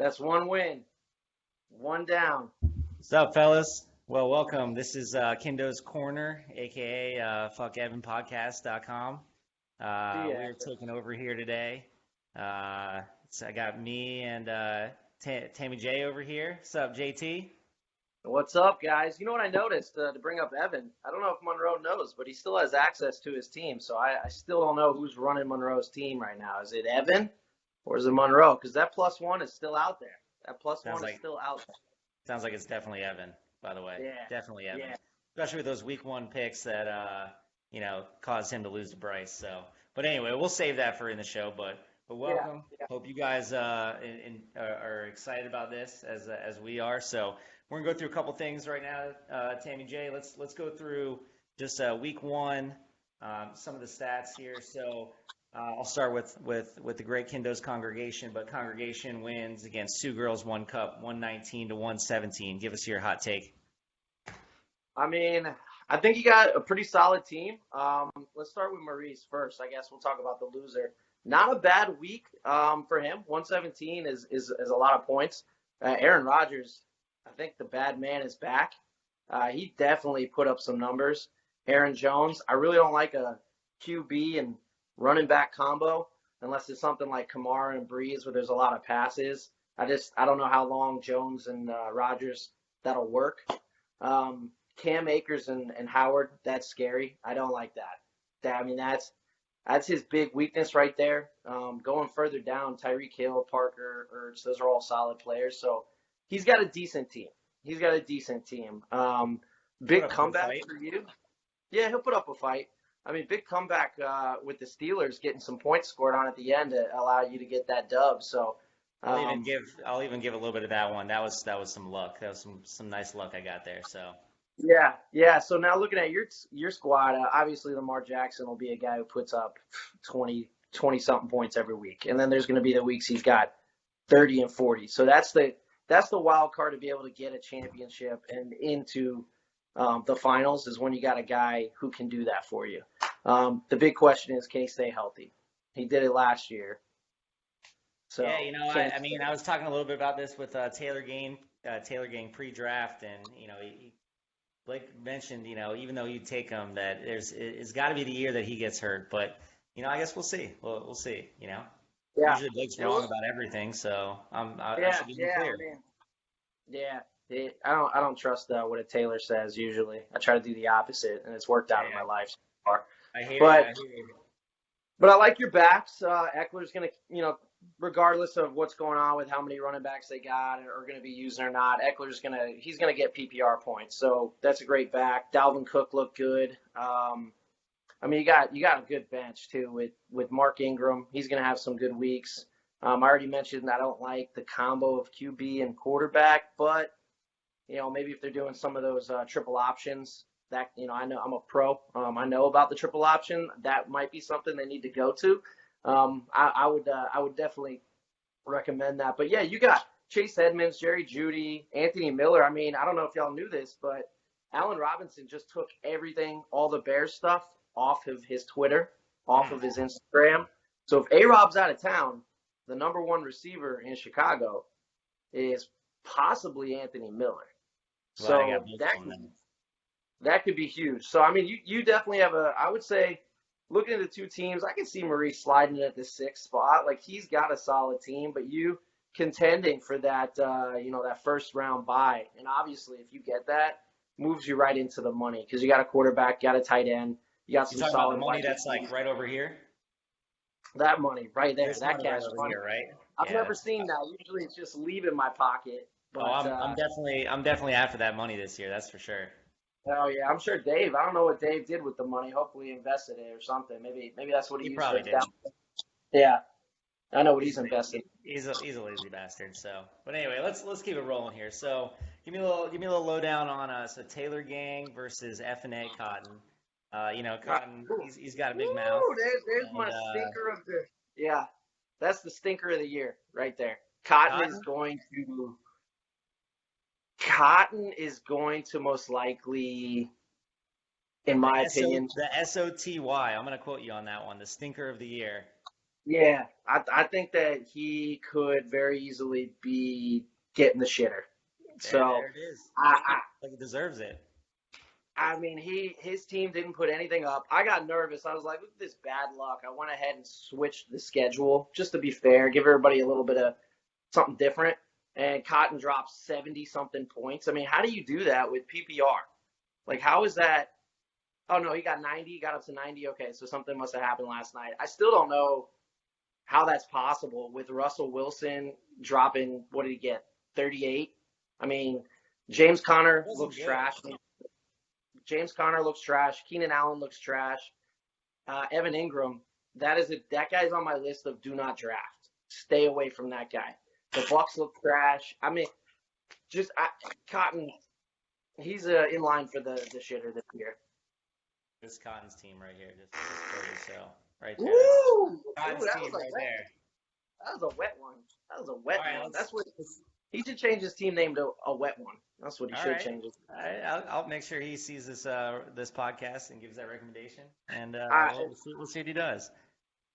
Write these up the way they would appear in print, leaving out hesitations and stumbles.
That's one win, one down. What's up, fellas? Well, welcome. This is Kindo's Corner, aka fuckevanpodcast.com. Yeah. We're taking over here today. So I got me and TammyJ over here. What's up, JT? What's up, guys? You know what I noticed to bring up Evan? I don't know if Monroe knows, but he still has access to his team. So I still don't know who's running Monroe's team right now. Is it Evan or is it Monroe? Because that +1 is still out there. That plus Sounds one is like still out sounds like it's definitely Evan, by the way. there. Definitely Yeah, Evan. yeah, Especially with those week one picks that caused him to lose to Bryce. So, but anyway, we'll save that for in the show. But yeah, welcome. yeah. Hope you guys are excited about this as we are. So we're gonna go through a couple things right now. Tammy J, let's go through just week one, some of the stats here. So I'll start with the Great Kindo's congregation, but congregation wins against Sioux Girls 1 Cup, 119 to 117. Give us your hot take. I mean, I think you got a pretty solid team. Let's start with Maurice first. I guess we'll talk about the loser. Not a bad week for him. 117 is a lot of points. Aaron Rodgers, I think the bad man is back. He definitely put up some numbers. Aaron Jones, I really don't like a QB and running back combo unless it's something like Kamara and Breeze where there's a lot of passes. I don't know how long Jones and Rodgers that'll work. Cam Akers and Howard, that's scary. I don't like that. I mean, that's his big weakness right there. Going further down, Tyreek Hill, Parker, Ertz, those are all solid players. So he's got a decent team. Put Big up a good comeback fight. for you. Yeah, he'll put up a fight. I mean, big comeback with the Steelers getting some points scored on at the end to allow you to get that dub. So, um, I'll even give a little bit of that one. That was some luck. That was some nice luck I got there. So yeah, yeah. So now looking at your squad, obviously Lamar Jackson will be a guy who puts up 20 something points every week, and then there's going to be the weeks he's got 30 and 40. So that's the wild card to be able to get a championship and into the finals is when you got a guy who can do that for you. The big question is, can he stay healthy? He did it last year, so yeah, can I mean, I was talking a little bit about this with Taylor Gang pre-draft, and Blake mentioned, even though you take him, that it's got to be the year that he gets hurt. But I guess we'll see. We'll see. yeah, Usually Blake's it wrong was, about everything, so I yeah, should be in the yeah. I clear. mean, yeah. I don't trust what a Taylor says usually. I try to do the opposite, and it's worked out in my Yeah, life so far. I hear you. But I hear you. But I like your backs. Eckler's going to, regardless of what's going on with how many running backs they got or are going to be using or not, he's going to get PPR points. So that's a great back. Dalvin Cook looked good. I mean, you got a good bench too with Mark Ingram. He's going to have some good weeks. I already mentioned I don't like the combo of QB and quarterback, but maybe if they're doing some of those triple options, that I know I'm a pro. I know about the triple option. That might be something they need to go to. I would definitely recommend that. But yeah, you got Chase Edmonds, Jerry Jeudy, Anthony Miller. I mean, I don't know if y'all knew this, but Allen Robinson just took everything, all the Bears stuff, off of his Twitter, off Hmm. of his Instagram. So if A-Rob's out of town, the number one receiver in Chicago is possibly Anthony Miller. Glad I got So both that of them then. that could be huge. So I mean, you definitely have I would say, looking at the two teams, I can see Maurice sliding in at the sixth spot. Like he's got a solid team, but you contending for that, that first round bye, and obviously if you get that, moves you right into the money because you got a quarterback, you got a tight end, you got You some talking about the solid money wide that's like receivers. right over here? That money right there, This that money right cash over money. here, right? I've Yeah, never that's. seen that. Usually it's just leaving my pocket, Oh, but I'm definitely after that money this year. That's for sure. oh yeah, I'm sure Dave. I don't know what Dave did with the money. Hopefully he invested it or something. Maybe that's what he He used for probably his down. did. Yeah, I know what He's he's invested. he's a lazy bastard. So, but anyway, let's keep it rolling here. So, give me a little lowdown on so Taylor Gang versus F and A Cotton. Cotton, Woo, he's got a big mouth, woo, there's and my stinker of the. Yeah, that's the stinker of the year right there. Cotton is Cotton, going to. Cotton is going to most likely, in the my S O opinion, the SOTY. I'm gonna quote you on that one. The stinker of the year. Yeah, I think that he could very easily be getting the shitter. There So it is. I, Like he deserves it. I mean, his team didn't put anything up. I got nervous. I was like, look at this bad luck. I went ahead and switched the schedule just to be fair, give everybody a little bit of something different. And Cotton dropped 70 something points. I mean, how do you do that with PPR? Like, how is that? Oh no, he got 90. He got up to 90. Okay, so something must have happened last night. I still don't know how that's possible with Russell Wilson dropping. What did he get? 38. I mean, James It Conner wasn't looks good. trash. James Conner looks trash. Keenan Allen looks trash. Evan Ingram, that guy's on my list of do not draft. Stay away from that guy. The Bucks look trash. I mean, Cotton. He's in line for the shitter this year. This Cotton's team right here, just for you. So right there, that's Woo! Ooh, Cotton's team right there. that was a wet one. That was a All wet right, one. That's what let's he should change his team name to a wet one. That's what he all should right. change it. All right, I'll make sure he sees this podcast and gives that recommendation, and I we'll see what he does.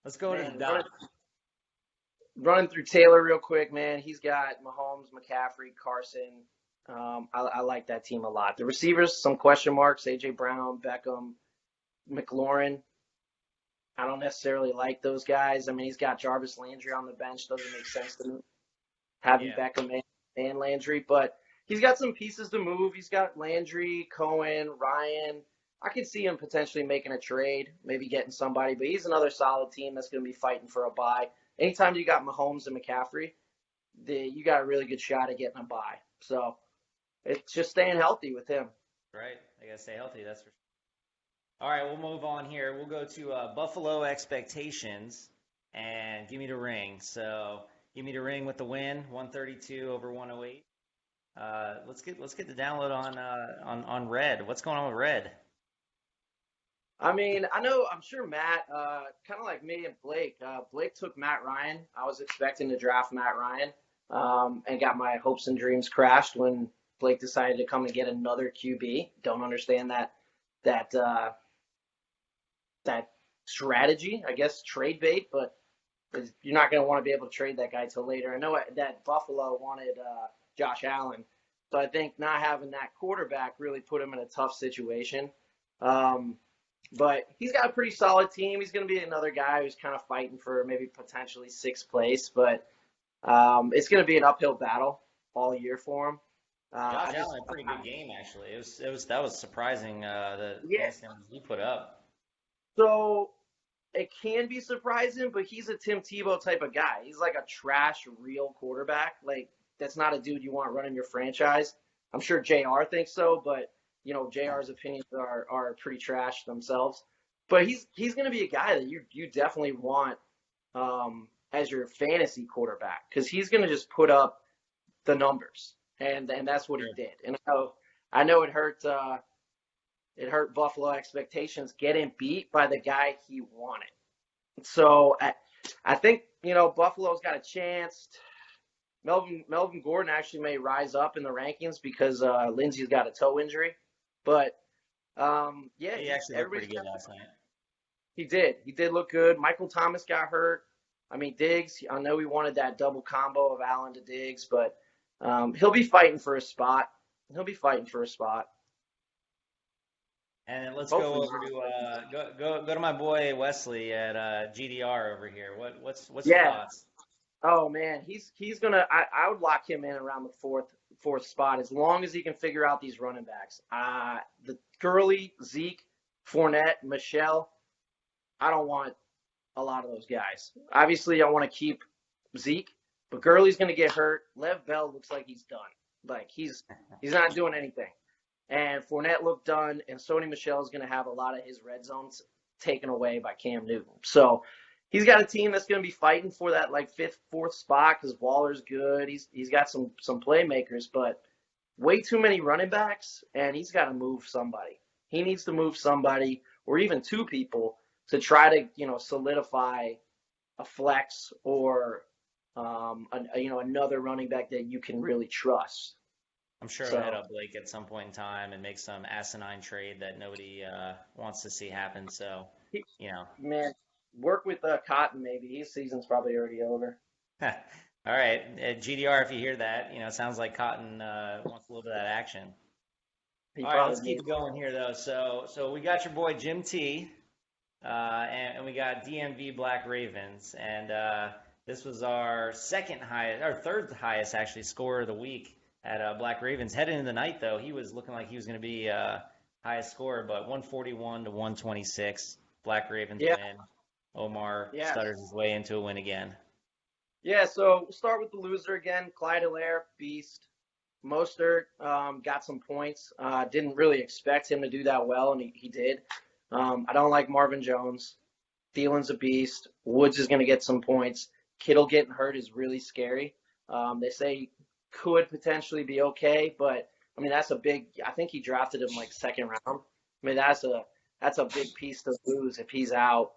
Let's go to man, Doc. running through Taylor real quick, man. He's got Mahomes, McCaffrey, Carson. I like that team a lot. The receivers, some question marks: AJ Brown, Beckham, McLaurin. I don't necessarily like those guys. I mean, he's got Jarvis Landry on the bench. Doesn't make sense to me having Yeah, Beckham and Landry, but he's got some pieces to move. He's got Landry, Cohen, Ryan. I could see him potentially making a trade, maybe getting somebody, but he's another solid team that's going to be fighting for a bye. Anytime you got Mahomes and McCaffrey, you got a really good shot at getting a bye. So it's just staying healthy with him. right. I gotta stay healthy. That's for sure. All right, we'll move on here. We'll go to Buffalo expectations and give me the ring. So give me the ring with the win, 132 over 108. Let's get the download on Red. What's going on with Red? I mean, I'm sure Matt, kind of like me and Blake. Blake took Matt Ryan. I was expecting to draft Matt Ryan, and got my hopes and dreams crashed when Blake decided to come and get another QB. Don't understand that that strategy. I guess trade bait, but you're not going to want to be able to trade that guy till later. I know that Buffalo wanted Josh Allen, so I think not having that quarterback really put him in a tough situation. Um, but he's got a pretty solid team. He's going to be another guy who's kind of fighting for maybe potentially sixth place, but it's going to be an uphill battle all year for him. Josh Allen had a pretty good game actually. That was surprising. The Yeah. fantasy numbers he put up. So it can be surprising, but he's a Tim Tebow type of guy. He's like a trash real quarterback. Like that's not a dude you want running your franchise. I'm sure JR thinks so, but JR's opinions are pretty trash themselves. But he's going to be a guy that you definitely want as your fantasy quarterback because he's going to just put up the numbers, and that's what he Sure. did. And I know it hurt Buffalo expectations getting beat by the guy he wanted. So I think Buffalo's got a chance. Melvin Gordon actually may rise up in the rankings because Lindsey's got a toe injury, but yeah, He actually looked pretty everybody's good got, last night. he did look good. Michael Thomas got hurt. I mean Diggs. I know we wanted that double combo of Allen to Diggs, but he'll be fighting for a spot. He'll be fighting for a spot. And then let's go Hopefully. over to go to my boy Wesley at GDR over here. What's your Yeah. thoughts? Oh man, he's gonna. I would lock him in around the fourth spot as long as he can figure out these running backs. The Gurley, Zeke, Fournette, Michelle. I don't want a lot of those guys. Obviously, I want to keep Zeke, but Gurley's gonna get hurt. Lev Bell looks like he's done. Like he's not doing anything. And Fournette looked done, and Sony Michelle is gonna have a lot of his red zones taken away by Cam Newton. So he's got a team that's going to be fighting for that like fifth, fourth spot because Waller's good. He's got some playmakers, but way too many running backs, and he's got to move somebody. He needs to move somebody, or even two people, to try to solidify a flex or another running back that you can really trust. I'm sure he'll hit So up Blake at some point in time and make some asinine trade that nobody wants to see happen. So, he, you know, man, work with Cotton maybe. His season's probably already over. All right, GDR, if you hear that, it sounds like Cotton wants a little bit of that action. He All right, let's probably keep needs. it going here though. So we got your boy Jim T, and we got DMV Black Ravens, and this was our third highest actually scorer of the week at Black Ravens. Heading into the night though, he was looking like he was going to be highest scorer, but 141 to 126, Black Ravens Yeah, win. Omar yeah, stutters his way into a win again. yeah. So we'll start with the loser again. Clyde Hilaire, beast. Mostert got some points. Didn't really expect him to do that well, and he did. I don't like Marvin Jones. Thielen's a beast. Woods is going to get some points. Kittle getting hurt is really scary. They say could potentially be okay, but I mean that's a big. I think he drafted him like second round. I mean that's a big piece to lose if he's out.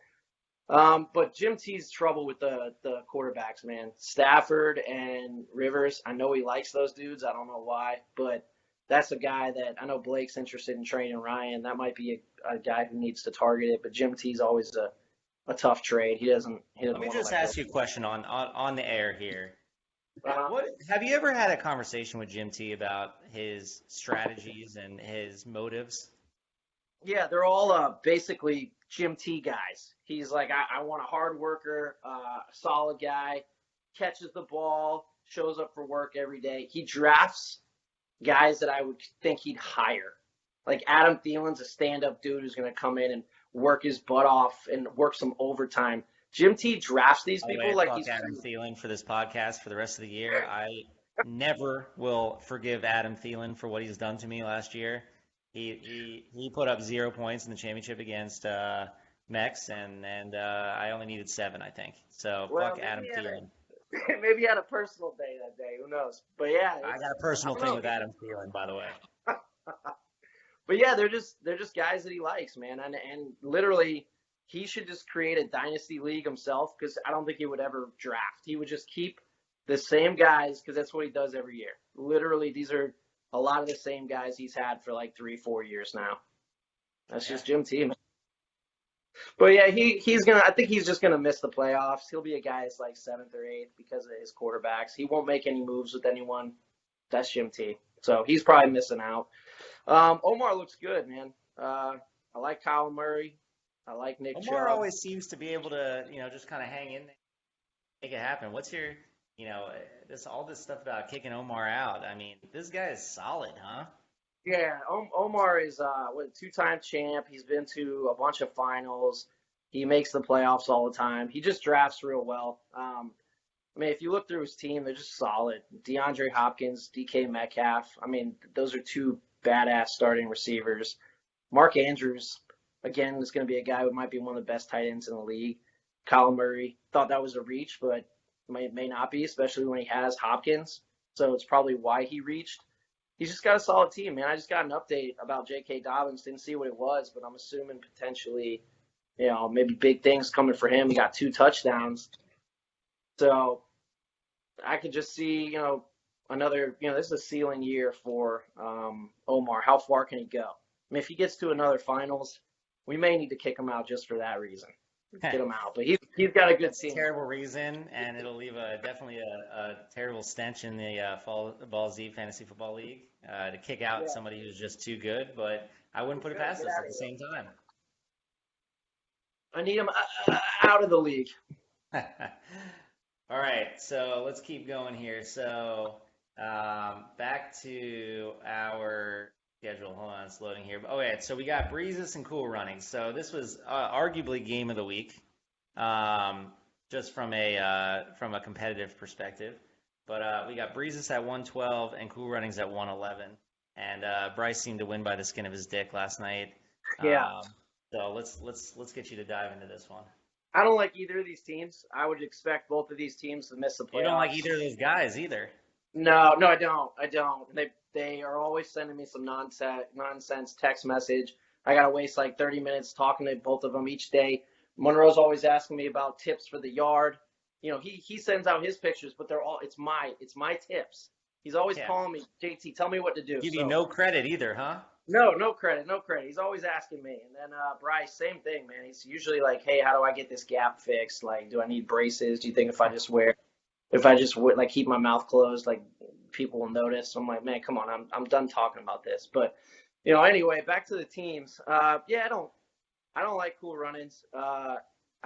But Jim T's trouble with the quarterbacks, man. Stafford and Rivers. I know he likes those dudes. I don't know why, but that's a guy that I know Blake's interested in training Ryan. That might be a guy who needs to target it. But Jim T's always a tough trade. He doesn't Let me want just to let ask you a question on the air here. go. What have you ever had a conversation with Jim T about his strategies and his motives? Yeah, they're all basically Jim T guys. He's like, I want a hard worker, solid guy, catches the ball, shows up for work every day. He drafts guys that I would think he'd hire. Like Adam Thielen's a stand-up dude who's going to come in and work his butt off and work some overtime. Jim T drafts these By the people way, like fuck he's Adam Thielen for this podcast for the rest of the year. I never will forgive Adam Thielen for what he's done to me last year. He put up 0 points in the championship against Mex, and I only needed 7, I think. So well, fuck Adam Thielen. maybe he had a personal day that day. Who knows? But yeah, I got a I personal don't thing know. with Adam Thielen, by the way. But yeah, they're just guys that he likes, man. And literally, he should just create a dynasty league himself because I don't think he would ever draft. He would just keep the same guys because that's what he does every year. Literally, these are a lot of the same guys he's had for like 3-4 years now. That's Yeah. just Jim T. Man. But yeah, he's gonna. I think he's just gonna miss the playoffs. He'll be a guy that's like 7th or 8th because of his quarterbacks. He won't make any moves with anyone. That's Jim T. So he's probably missing out. Omar looks good, man. I like Kyle Murray. I like Nick Omar Chubb. always seems to be able to, just kind of hang in there, make it happen. What's your, all this stuff about kicking Omar out? I mean, this guy is solid, huh? Yeah, Omar is what, a 2-time champ. He's been to a bunch of finals. He makes the playoffs all the time. He just drafts real well. I mean, if you look through his team, they're just solid. DeAndre Hopkins, DK Metcalf. I mean, those are 2 badass starting receivers. Mark Andrews, again, is going to be a guy who might be one of the best tight ends in the league. Kyle Murray, thought that was a reach, but may not be, especially when he has Hopkins. So it's probably why he reached. He's just got a solid team, man. I just got an update about J.K. Dobbins. Didn't see what it was, but I'm assuming potentially, maybe big things coming for him. He got 2 touchdowns. So I could just see, another, this is a ceiling year for Omar. How far can he go? I mean, if he gets to another finals, we may need to kick him out just for that reason. Get him out. But he's got a good That's a team. terrible reason, and it'll leave definitely a terrible stench in the Ball Z Fantasy Football League to kick out somebody who's just too good. But I wouldn't put it past us at the same time. I need him out of the league. All right, so let's keep going here. So back to our schedule. Hold on, it's loading here. Oh, yeah, so we got Breezes and Cool Runnings. So this was arguably game of the week, just from a competitive perspective. But we got Breezes at 112 and Cool Runnings at 111. And Bryce seemed to win by the skin of his dick last night. Yeah. So let's get you to dive into this one. I don't like either of these teams. I would expect both of these teams to miss the playoffs. You don't like either of those guys either. No, I don't. They are always sending me some nonsense text message. I gotta waste like 30 minutes talking to both of them each day. Monroe's always asking me about tips for the yard. He sends out his pictures, but it's my tips. He's always calling me, JT, tell me what to do. Give you no credit either, huh? No credit, no credit. He's always asking me. And then Bryce, same thing, man. He's usually like, "Hey, how do I get this gap fixed? Like, do I need braces? Do you think if I just would like keep my mouth closed, like people will notice?" I'm like, "Man, come on, I'm done talking about this." But anyway, back to the teams. Yeah, I don't like Cool Runnings. I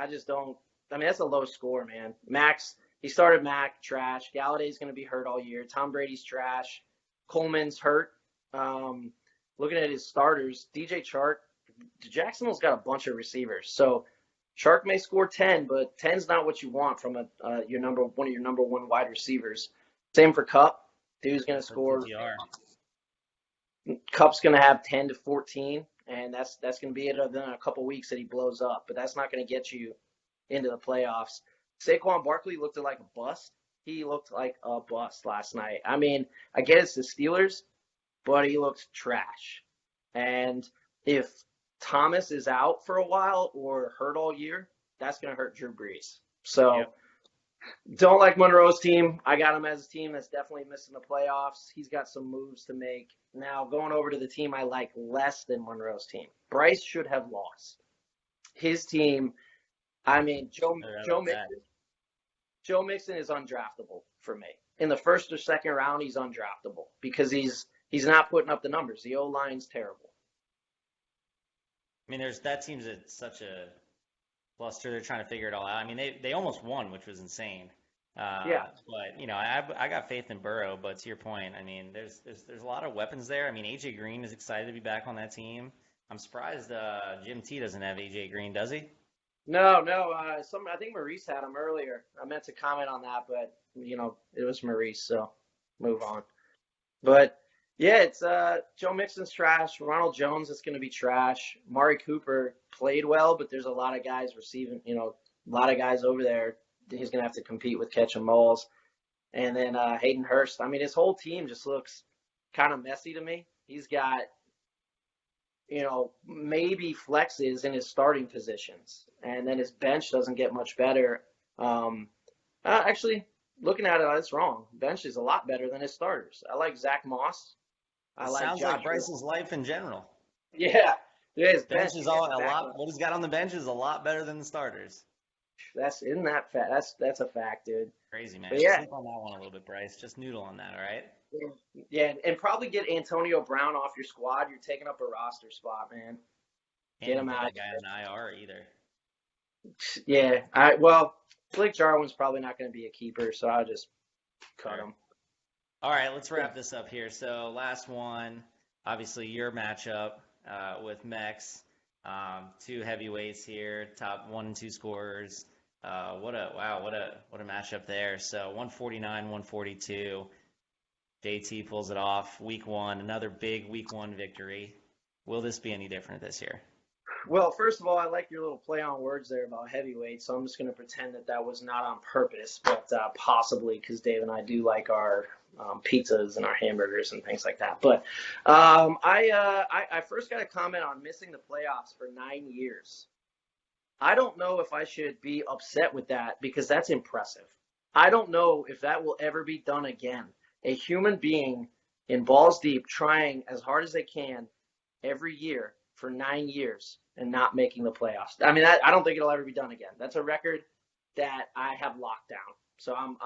just don't. I mean, that's a low score, man. Max, he started Mac, trash. Galladay's going to be hurt all year. Tom Brady's trash. Coleman's hurt. Um, Looking at his starters, DJ Chark, Jacksonville's got a bunch of receivers. So Chark may score 10, but 10's not what you want from one of your number one wide receivers. Same for Cup. Dude's going to score. PPR. Cup's going to have 10 to 14, and that's going to be it other than a couple weeks that he blows up. But that's not going to get you into the playoffs. Saquon Barkley looked like a bust. He looked like a bust last night. I mean, I get it's the Steelers, but he looks trash. And if Thomas is out for a while or hurt all year, that's going to hurt Drew Brees. So Yep. don't like Monroe's team. I got him as a team that's definitely missing the playoffs. He's got some moves to make. Now, going over to the team I like less than Monroe's team. Bryce should have lost. His team, I mean, Joe Mixon is undraftable for me. In the first or second round, he's undraftable because he's not putting up the numbers. The O-line's terrible. I mean, that team's at such a cluster. They're trying to figure it all out. I mean, they almost won, which was insane. Yeah. But I got faith in Burrow. But to your point, I mean, there's a lot of weapons there. I mean, AJ Green is excited to be back on that team. I'm surprised Jim T doesn't have AJ Green, does he? No. I think Maurice had him earlier. I meant to comment on that, but it was Maurice, so move on. But yeah, it's Joe Mixon's trash. Ronald Jones is going to be trash. Mari Cooper played well, but there's a lot of guys receiving. A lot of guys over there. He's going to have to compete with catching balls. And then Hayden Hurst. I mean, his whole team just looks kind of messy to me. He's got maybe flexes in his starting positions, and then his bench doesn't get much better. Actually, looking at it, that's wrong. Bench is a lot better than his starters. I like Zach Moss. I like Sounds Josh like Bryce's life in general. Yeah, his Bench is all a lot. What he's got on the bench is a lot better than the starters. That's a fact, dude. Crazy, man. But yeah. Sleep on that one a little bit, Bryce. Just noodle on that, all right? Yeah, and probably get Antonio Brown off your squad. You're taking up a roster spot, man. Get him out. That guy on IR either. Yeah, Blake Jarwin's probably not going to be a keeper, so I'll just cut him. All right, let's wrap this up here. So last one, obviously your matchup with Mex. Two heavyweights here, top 1 and 2 scorers. What a matchup there. So 149, 142. JT pulls it off. Week 1, another big Week 1 victory. Will this be any different this year? Well, first of all, I like your little play on words there about heavyweight, so I'm just going to pretend that was not on purpose, but possibly because Dave and I do like our pizzas and our hamburgers and things like that. But I first got to comment on missing the playoffs for 9 years. I don't know if I should be upset with that because that's impressive. I don't know if that will ever be done again. A human being in balls deep trying as hard as they can every year for 9 years and not making the playoffs. I mean, I don't think it'll ever be done again. That's a record that I have locked down. So I'm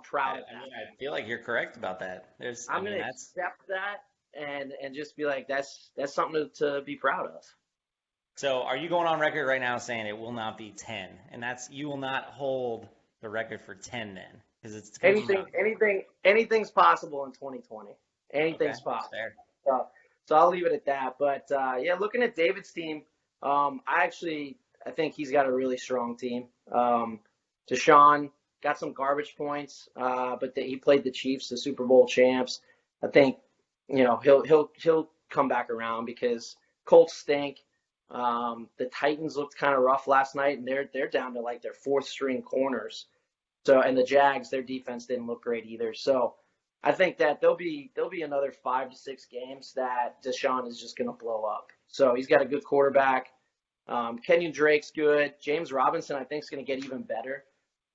proud of that. I mean, I feel like you're correct about that. I'm going to accept that and just be like, that's something to be proud of. So are you going on record right now saying it will not be 10? And you will not hold the record for 10 then? Because it's anything's possible in 2020. Anything's possible. Fair. So I'll leave it at that. But looking at David's team, I think he's got a really strong team. Deshaun got some garbage points, but he played the Chiefs, the Super Bowl champs. I think he'll come back around because Colts stink. The Titans looked kind of rough last night, and they're down to like their 4th string corners. So, and the Jags, their defense didn't look great either. So I think that there'll be another 5 to 6 games that Deshaun is just going to blow up. So he's got a good quarterback. Kenyon Drake's good. James Robinson, I think, is going to get even better.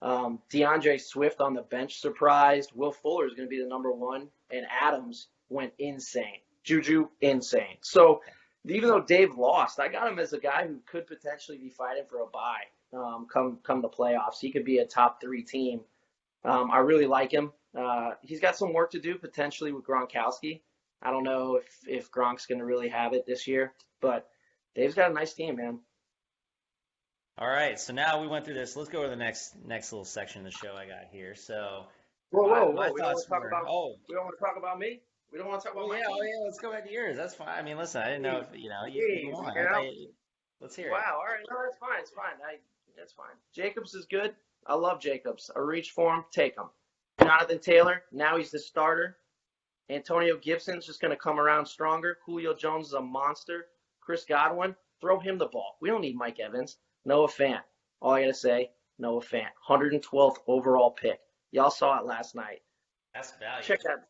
DeAndre Swift on the bench surprised. Will Fuller is going to be the number 1. And Adams went insane. Juju, insane. So even though Dave lost, I got him as a guy who could potentially be fighting for a bye come the playoffs. He could be a top 3 team. I really like him. He's got some work to do potentially with Gronkowski. I don't know if Gronk's going to really have it this year, but Dave's got a nice team, man. All right, so now we went through this. Let's go to the next little section of the show I got here. So Whoa, my whoa, my whoa! thoughts were, We don't want to talk about me. We don't want to talk about my oh team. yeah, let's go back to yours. That's fine. I mean, listen, I didn't know if you Jeez, won. you know? Let's hear it. Wow. All right. No, that's fine. It's fine. That's fine. Jacobs is good. I love Jacobs. I reach for him. Take him. Jonathan Taylor. Now he's the starter. Antonio Gibson's just going to come around stronger. Julio Jones is a monster. Chris Godwin. Throw him the ball. We don't need Mike Evans. Noah Fant. All I got to say, Noah Fant. 112th overall pick. Y'all saw it last night. That's value. Check that.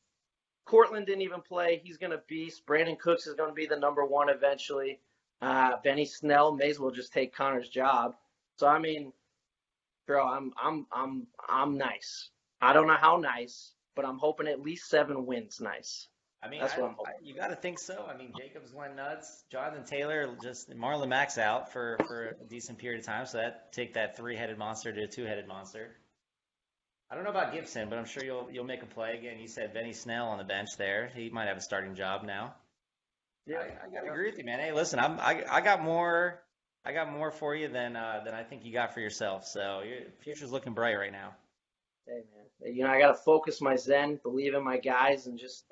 Cortland didn't even play. He's going to beast. Brandon Cooks is going to be the number 1 eventually. Benny Snell may as well just take Connor's job. So I mean, bro, I'm nice. I don't know how nice, but I'm hoping at least 7 wins. Nice. I mean, That's what I'm hoping. you got to think so. I mean, Jacobs went nuts. Jonathan Taylor just Marlon Mack's out for a decent period of time, so take that 3-headed monster to a 2-headed monster. I don't know about Gibson, but I'm sure you'll make a play again. You said Benny Snell on the bench there. He might have a starting job now. Yeah, I gotta agree with you, man. Hey, listen, I got more for you than I think you got for yourself. So your future's looking bright right now. Hey man, I got to focus my zen, believe in my guys, and just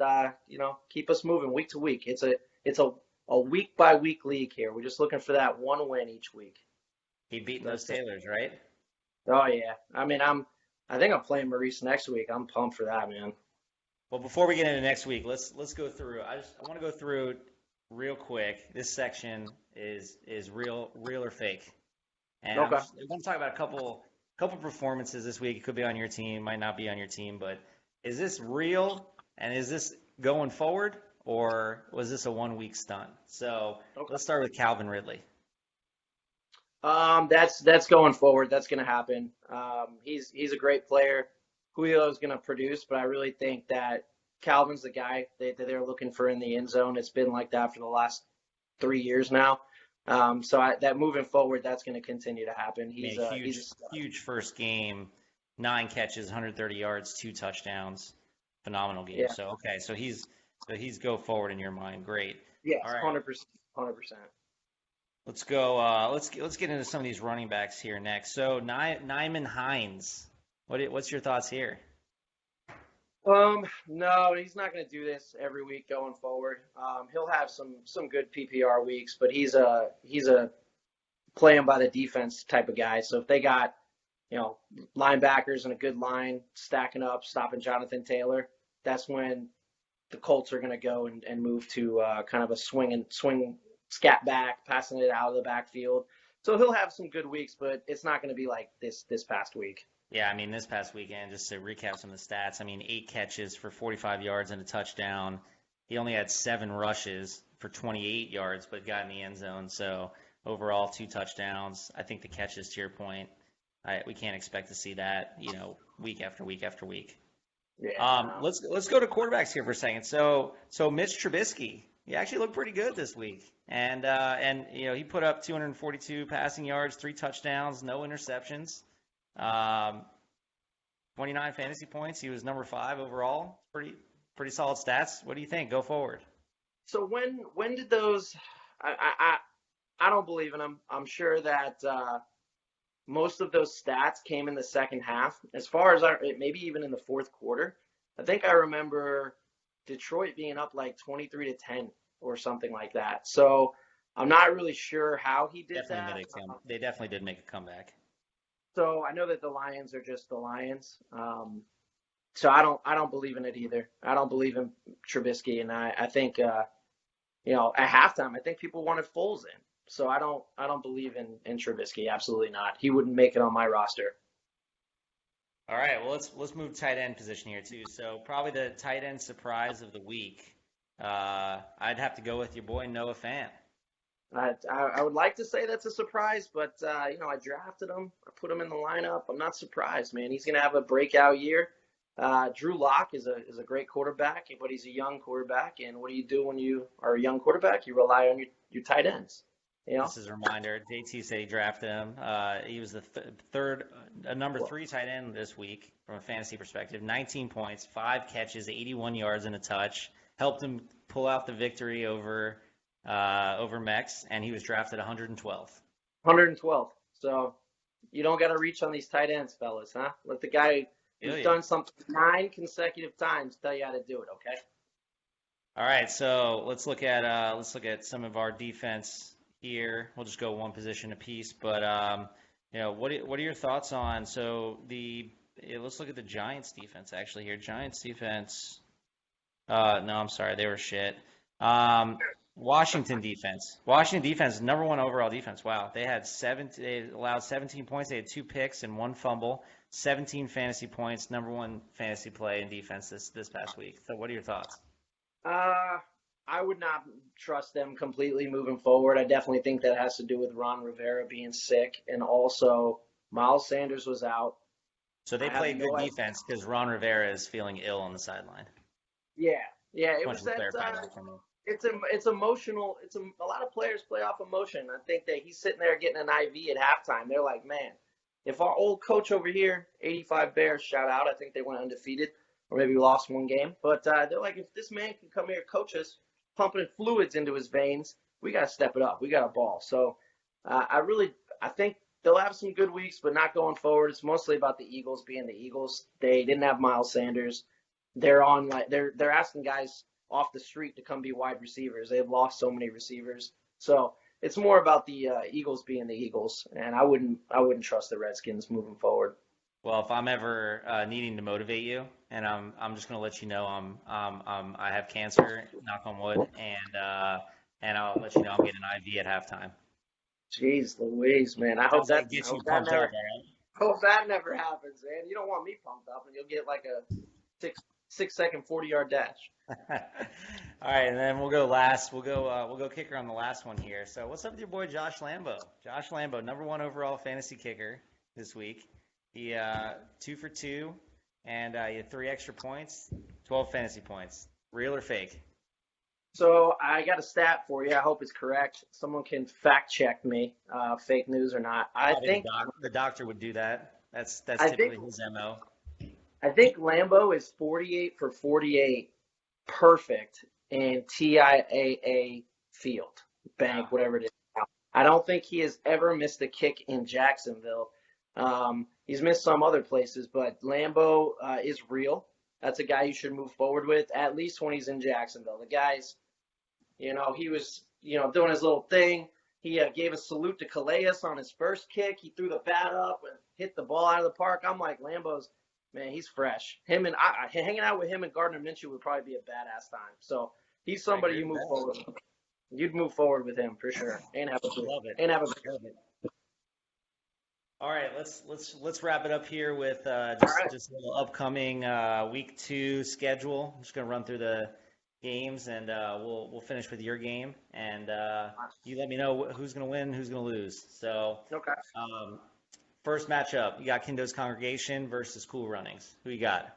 keep us moving week to week. It's a week by week league here. We're just looking for that 1 win each week. Keep beating those Taylors, right? Oh yeah. I mean, I think I'm playing Maurice next week. I'm pumped for that, man. Well, before we get into next week, let's go through. I want to go through real quick. This section is real or fake, and Okay. I want to talk about a couple performances this week. It could be on your team, might not be on your team, but is this real and is this going forward, or was this a 1-week stunt? So Let's start with Calvin Ridley. That's going forward. That's going to happen. He's a great player. Julio is going to produce, but I really think that Calvin's the guy that they're looking for in the end zone. It's been like that for the last 3 years now. That moving forward, that's going to continue to happen. He's a huge first game, 9 catches, 130 yards, 2 touchdowns, phenomenal game. Yeah. So he's go forward in your mind. Great. Yes, All right. 100%. Let's go. Let's get into some of these running backs here next. So Nyman Hines, what's your thoughts here? No, he's not going to do this every week going forward. He'll have some good PPR weeks, but he's a playing by the defense type of guy. So if they got linebackers and a good line stacking up, stopping Jonathan Taylor, that's when the Colts are going to go and move to kind of a swing scat back, passing it out of the backfield. So he'll have some good weeks, but it's not going to be like this past week. Yeah, I mean, this past weekend, just to recap some of the stats, I mean, 8 catches for 45 yards and a touchdown. He only had 7 rushes for 28 yards, but got in the end zone. So overall, 2 touchdowns. I think the catches, to your point, we can't expect to see that, week after week after week. Yeah. Let's go to quarterbacks here for a second. So Mitch Trubisky, he actually looked pretty good this week, and he put up 242 passing yards, 3 touchdowns, no interceptions, 29 fantasy points. He was number 5 overall. Pretty solid stats. What do you think? Go forward. So when did those? I don't believe in them. I'm sure that most of those stats came in the second half. As far as maybe even in the fourth quarter. I think I remember Detroit being up like 23-10 or something like that. So I'm not really sure how he did that. They definitely did make a comeback. So I know that the Lions are just the Lions. So I don't believe in it either. I don't believe in Trubisky, and I think at halftime I think people wanted Foles in. So I don't believe in Trubisky. Absolutely not. He wouldn't make it on my roster. All right, well let's move tight end position here too. So probably the tight end surprise of the week. I'd have to go with your boy Noah Fant. I would like to say that's a surprise, but I drafted him. I put him in the lineup. I'm not surprised, man. He's gonna have a breakout year. Drew Lock is a great quarterback, but he's a young quarterback. And what do you do when you are a young quarterback? You rely on your tight ends. You know. Just as a reminder, JT said he drafted him. He was the third, number Well, 3 tight end this week from a fantasy perspective. 19 points, 5 catches, 81 yards and a touch. Helped him pull out the victory over Mex, and he was drafted 112th. 112. So you don't got to reach on these tight ends, fellas, huh? Let the guy who's done something 9 consecutive times tell you how to do it. Okay. All right, so let's look at some of our defense here. We'll just go one position apiece, but what are your thoughts on let's look at the Giants defense actually here. Giants defense. No, I'm sorry, they were shit. Washington defense. Washington defense, number 1 overall defense. Wow, they allowed 17 points. They had 2 picks and 1 fumble. 17 fantasy points. Number 1 fantasy play in defense this past week. So, what are your thoughts? I would not trust them completely moving forward. I definitely think that has to do with Ron Rivera being sick, and also Miles Sanders was out. So they played good defense because Ron Rivera is feeling ill on the sideline. Yeah, it was that. It's emotional. A lot of players play off emotion. I think that he's sitting there getting an IV at halftime. They're like, man, if our old coach over here, 85 Bears, shout out. I think they went undefeated, or maybe lost 1 game. But they're like, if this man can come here, coach us, pumping fluids into his veins, we got to step it up. We got a ball. So I think they'll have some good weeks, but not going forward. It's mostly about the Eagles being the Eagles. They didn't have Miles Sanders. They're asking guys off the street to come be wide receivers. They've lost so many receivers. So it's more about the Eagles being the Eagles, and I wouldn't trust the Redskins moving forward. Well, if I'm ever needing to motivate you, and I'm just gonna let you know I have cancer, knock on wood, and I'll let you know I'm getting an IV at halftime. Jeez Louise, man! I hope that gets you pumped up, right? Hope that never happens, man. You don't want me pumped up, and you'll get like a 6-second 40-yard dash. All right, and then we'll go last. We'll go kicker on the last one here. So what's up with your boy Josh Lambo? Josh Lambo, number 1 overall fantasy kicker this week. He 2 for 2, and he had 3 extra points, 12 fantasy points. Real or fake? So I got a stat for you. I hope it's correct. Someone can fact check me, fake news or not. I think the doctor would do that. That's typically his MO. I think Lambo is 48 for 48, perfect in TIAA field, bank, whatever it is. I don't think he has ever missed a kick in Jacksonville. He's missed some other places, but Lambo is real. That's a guy you should move forward with, at least when he's in Jacksonville. The guy's, he was, doing his little thing. He gave a salute to Calais on his first kick. He threw the bat up and hit the ball out of the park. I'm like, Lambo's, man, he's fresh. Hanging out with him and Gardner Minshew would probably be a badass time. So he's somebody you move forward with. You'd move forward with him for sure, and have a good. All right, let's wrap it up here with just a little upcoming week 2 schedule. I'm just gonna run through the games, and we'll finish with your game, and you let me know who's gonna win, who's gonna lose. So, okay. First matchup, you got Kindo's Congregation versus Cool Runnings. Who you got?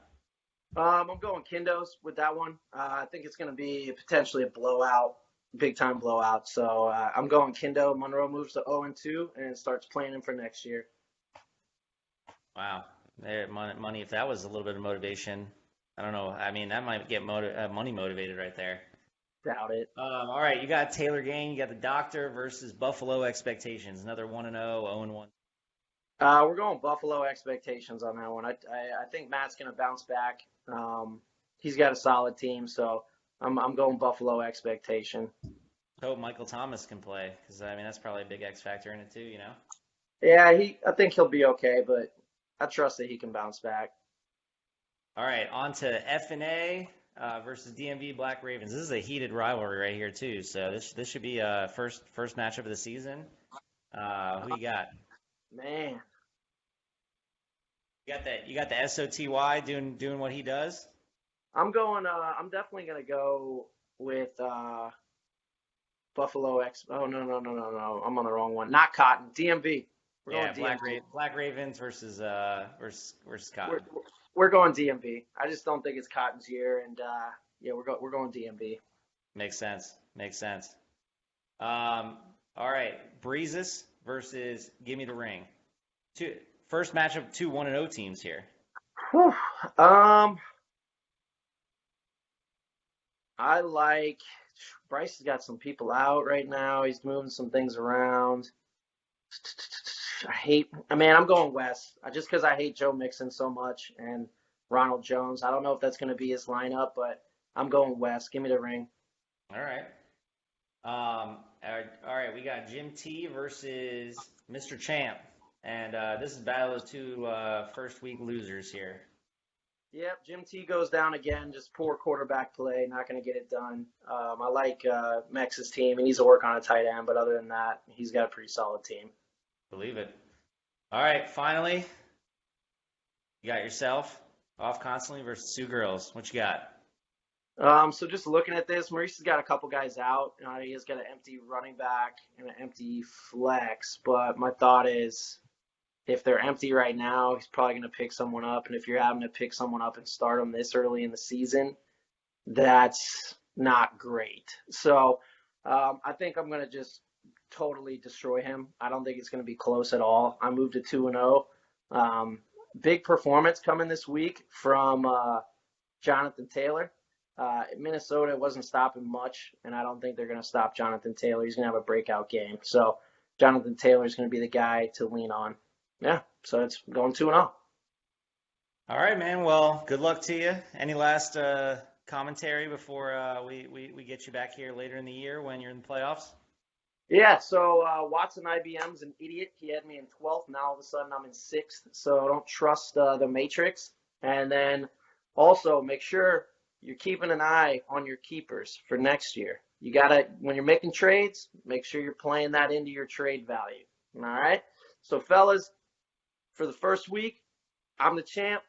I'm going Kindo's with that one. I think it's gonna be potentially a blowout. Big time blowout. So I'm going Kindo. Monroe moves to 0-2 and starts planning for next year. Wow, money. If that was a little bit of motivation, I don't know. I mean, that might get money motivated right there. Doubt it. All right, you got Taylor Gang. You got the Doctor versus Buffalo Expectations. Another 1-0, 0-1. We're going Buffalo Expectations on that one. I think Matt's gonna bounce back. He's got a solid team, so. I'm going Buffalo Expectation. Hope Michael Thomas can play, because that's probably a big X factor in it too, Yeah, I think he'll be okay, but I trust that he can bounce back. All right, on to F&A versus DMV Black Ravens. This is a heated rivalry right here too, so this should be a first matchup of the season. Who you got? Man, you got the SOTY doing what he does. I'm definitely gonna go with Buffalo X. Oh no! I'm on the wrong one. Not Cotton. DMV. Black Ravens versus Cotton. we're going DMB. I just don't think it's Cotton's year, and yeah, we're going DMB. Makes sense. Makes sense. All right, Breezes versus Give Me the Ring. First matchup, two 1-0 teams here. Whew. I like Bryce has got some people out right now. He's moving some things around. I'm going West just because I hate Joe Mixon so much and Ronald Jones. I don't know if that's going to be his lineup, but I'm going West. Give me the ring. All right. All right, we got Jim T versus Mr. Champ. And this is battle of two first week losers here. Yep, Jim T goes down again. Just poor quarterback play. Not going to get it done. I like Mex's team. He needs to work on a tight end, but other than that, he's got a pretty solid team. Believe it. All right, finally, you got yourself Off Constantly versus Sue Girls. What you got? So just looking at this, Maurice has got a couple guys out. He has got an empty running back and an empty flex. But my thought is, if they're empty right now, he's probably going to pick someone up. And if you're having to pick someone up and start them this early in the season, that's not great. So I think I'm going to just totally destroy him. I don't think it's going to be close at all. I moved to 2-0. Big performance coming this week from Jonathan Taylor. Minnesota wasn't stopping much, and I don't think they're going to stop Jonathan Taylor. He's going to have a breakout game. So Jonathan Taylor is going to be the guy to lean on. Yeah, so it's going 2-0. All right, man. Well, good luck to you. Any last commentary before we get you back here later in the year when you're in the playoffs? Yeah, so Watson IBM's an idiot. He had me in 12th. Now all of a sudden I'm in 6th. So don't trust the matrix. And then also make sure you're keeping an eye on your keepers for next year. You got to, when you're making trades, make sure you're playing that into your trade value. All right? So, fellas, for the first week, I'm the champ.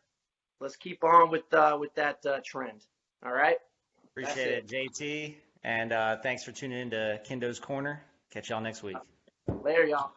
Let's keep on with that trend. All right? Appreciate it, JT. And thanks for tuning in to Kindo's Corner. Catch y'all next week. Later, y'all.